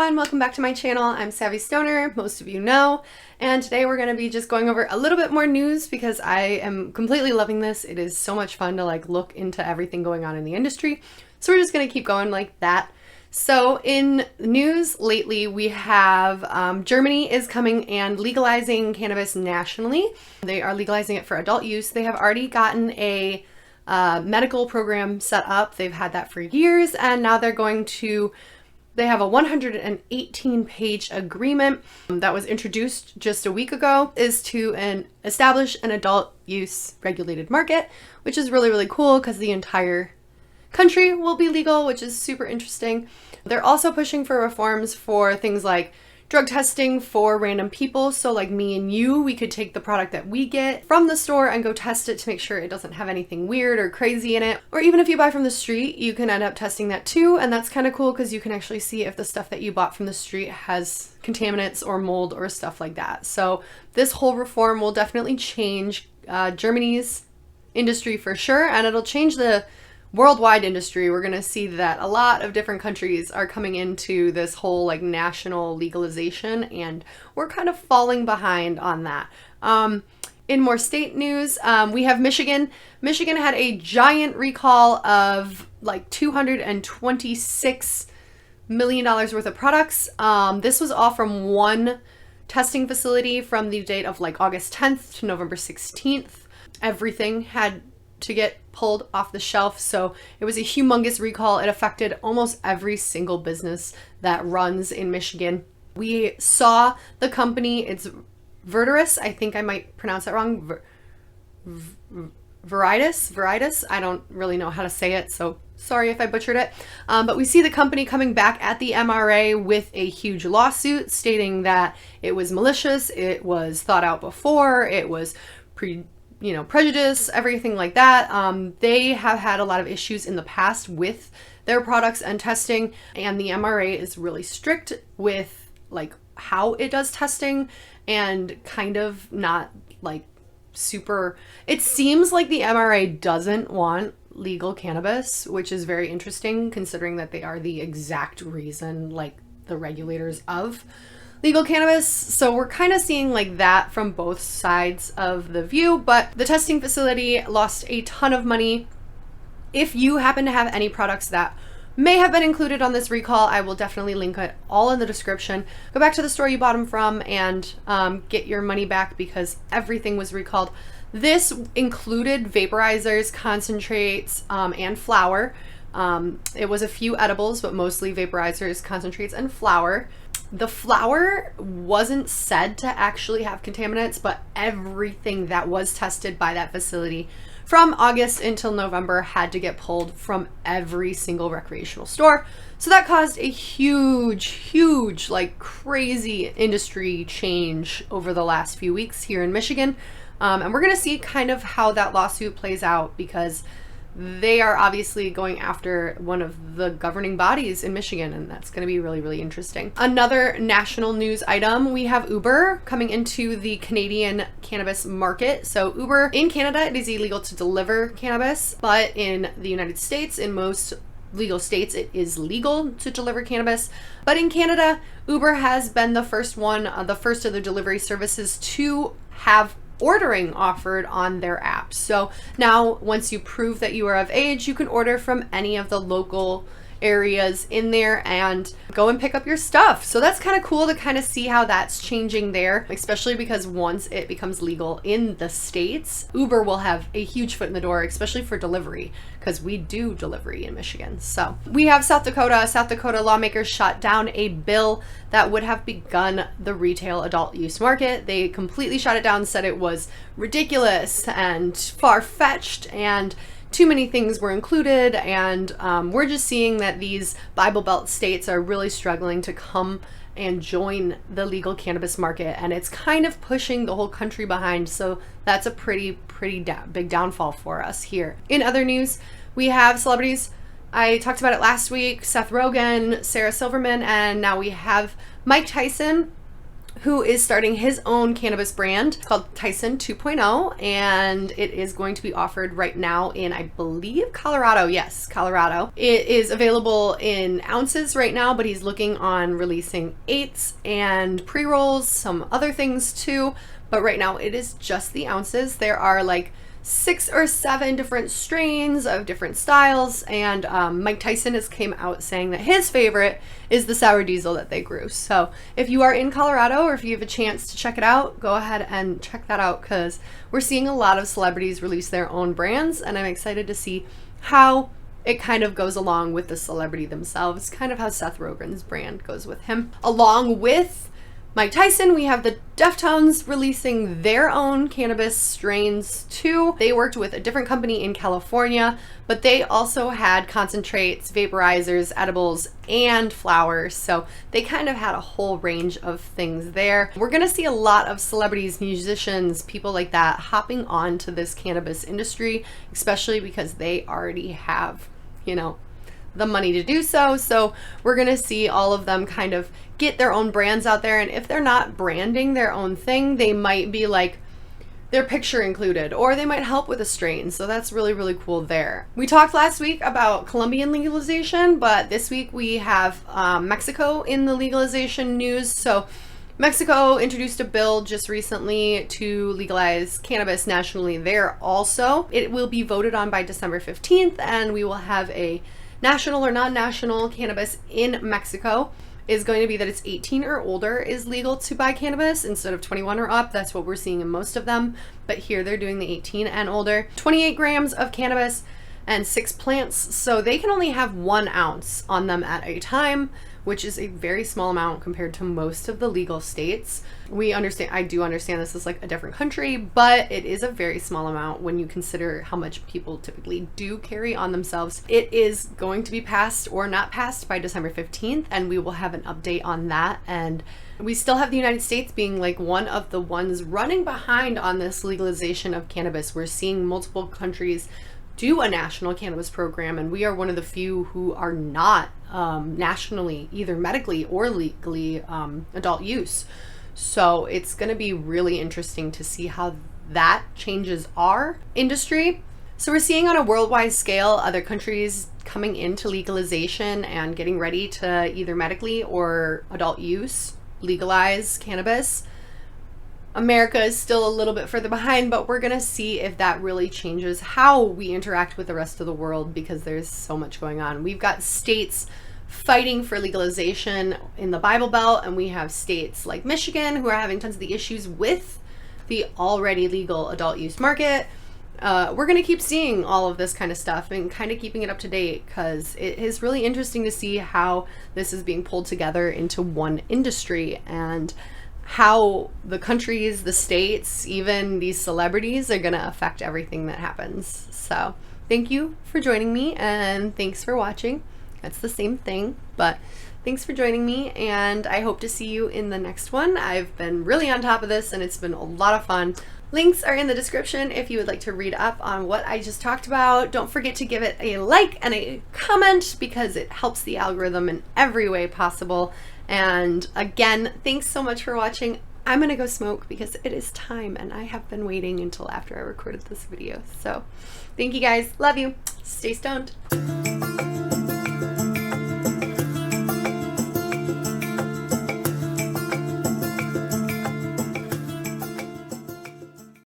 everyone, welcome back to my channel. I'm Savvy Stoner, most of you know, and today we're going to be just going over a little bit more news because I am completely loving this. It is so much fun to look into everything going on in the industry, so we're just going to keep going like that. So in news lately, we have Germany is coming and legalizing cannabis nationally. They are legalizing it for adult use. They have already gotten a medical program set up. They've had that for years, and now they have a 118-page agreement that was introduced just a week ago, is to establish an adult use regulated market, which is really, really cool because the entire country will be legal, which is super interesting. They're also pushing for reforms for things like drug testing for random people. So like me and you, we could take the product that we get from the store and go test it to make sure it doesn't have anything weird or crazy in it. Or even if you buy from the street, you can end up testing that too. And that's kind of cool because you can actually see if the stuff that you bought from the street has contaminants or mold or stuff like that. So this whole reform will definitely change Germany's industry for sure. And it'll change the worldwide industry. We're going to see that a lot of different countries are coming into this whole national legalization, and we're kind of falling behind on that. In more state news, we have Michigan. Michigan had a giant recall of $226 million worth of products. This was all from one testing facility from the date of August 10th to November 16th. Everything had to get pulled off the shelf. So it was a humongous recall. It affected almost every single business that runs in Michigan. We saw the company, it's Verteris, I think I might pronounce that wrong, Veritas. I don't really know how to say it, so sorry if I butchered it. But we see the company coming back at the MRA with a huge lawsuit stating that it was malicious, it was thought out before, it was prejudice, everything like that. They have had a lot of issues in the past with their products and testing, and the MRA is really strict with how it does testing and kind of not super. It seems like the MRA doesn't want legal cannabis, which is very interesting considering that they are the exact reason the regulators of legal cannabis. So we're kind of seeing that from both sides of the view, but the testing facility lost a ton of money. If you happen to have any products that may have been included on this recall, I will definitely link it all in the description. Go back to the store you bought them from and get your money back because everything was recalled. This included vaporizers, concentrates, and flour. It was a few edibles, but mostly vaporizers, concentrates, and flour. The flour wasn't said to actually have contaminants, but everything that was tested by that facility from August until November had to get pulled from every single recreational store. So that caused a huge, crazy industry change over the last few weeks here in Michigan. And we're going to see kind of how that lawsuit plays out because they are obviously going after one of the governing bodies in Michigan, and that's going to be really, really interesting. Another national news item, we have Uber coming into the Canadian cannabis market. So Uber, in Canada, it is illegal to deliver cannabis, but in the United States, in most legal states, it is legal to deliver cannabis. But in Canada, Uber has been the first of the delivery services to have ordering offered on their app. So now once you prove that you are of age, you can order from any of the local areas in there and go and pick up your stuff. So that's kind of cool to kind of see how that's changing there, especially because once it becomes legal in the States, Uber will have a huge foot in the door, especially for delivery, because we do delivery in Michigan. So we have South Dakota. South Dakota lawmakers shot down a bill that would have begun the retail adult use market. They completely shot it down, said it was ridiculous and far-fetched and too many things were included, and we're just seeing that these Bible Belt states are really struggling to come and join the legal cannabis market, and it's kind of pushing the whole country behind. So that's a pretty big downfall for us here. In other news, we have celebrities. I talked about it last week, Seth Rogen, Sarah Silverman, and now we have Mike Tyson who is starting his own cannabis brand called Tyson 2.0, and it is going to be offered right now in, I believe, Colorado. Yes, Colorado. It is available in ounces right now, but he's looking on releasing eighths and pre-rolls, some other things too. But right now it is just the ounces. There are like 6 or 7 different strains of different styles, and Mike Tyson has came out saying that his favorite is the sour diesel that they grew. So if you are in Colorado, or if you have a chance to check it out, go ahead and check that out, because we're seeing a lot of celebrities release their own brands, and I'm excited to see how it kind of goes along with the celebrity themselves, kind of how Seth Rogen's brand goes with him. Along with Mike Tyson, we have the Deaftowns releasing their own cannabis strains too. They worked with a different company in California, but they also had concentrates, vaporizers, edibles, and flowers. So they kind of had a whole range of things there. We're gonna see a lot of celebrities, musicians, people like that hopping on to this cannabis industry, especially because they already have, you know, the money to do so. So we're gonna see all of them kind of get their own brands out there, and if they're not branding their own thing, they might be like their picture included, or they might help with a strain. So that's really, really cool there. We talked last week about Colombian legalization, but this week we have Mexico in the legalization news. So Mexico introduced a bill just recently to legalize cannabis nationally there also. It will be voted on by December 15th, and we will have a national or non-national cannabis in Mexico. Is going to be that it's 18 or older is legal to buy cannabis instead of 21 or up. That's what we're seeing in most of them. But here they're doing the 18 and older. 28 grams of cannabis and 6 plants. So they can only have 1 ounce on them at a time, which is a very small amount compared to most of the legal states. I do understand this is like a different country, but it is a very small amount when you consider how much people typically do carry on themselves. It is going to be passed or not passed by December 15th, and we will have an update on that. And we still have the United States being like one of the ones running behind on this legalization of cannabis. We're seeing multiple countries do a national cannabis program, and we are one of the few who are not nationally, either medically or legally, adult use. So it's going to be really interesting to see how that changes our industry. So we're seeing on a worldwide scale other countries coming into legalization and getting ready to either medically or adult use legalize cannabis. America is still a little bit further behind, but we're going to see if that really changes how we interact with the rest of the world, because there's so much going on. We've got states fighting for legalization in the Bible Belt, and we have states like Michigan who are having tons of the issues with the already legal adult use market. We're going to keep seeing all of this kind of stuff and kind of keeping it up to date, because it is really interesting to see how this is being pulled together into one industry, and how the countries, the states, even these celebrities are going to affect everything that happens. So thank you for joining me, and thanks for watching. That's the same thing, but thanks for joining me, and I hope to see you in the next one. I've been really on top of this, and it's been a lot of fun. Links are in the description if you would like to read up on what I just talked about. Don't forget to give it a like and a comment, because it helps the algorithm in every way possible. And again, thanks so much for watching. I'm gonna go smoke because it is time, and I have been waiting until after I recorded this video. So thank you guys. Love you. Stay stoned.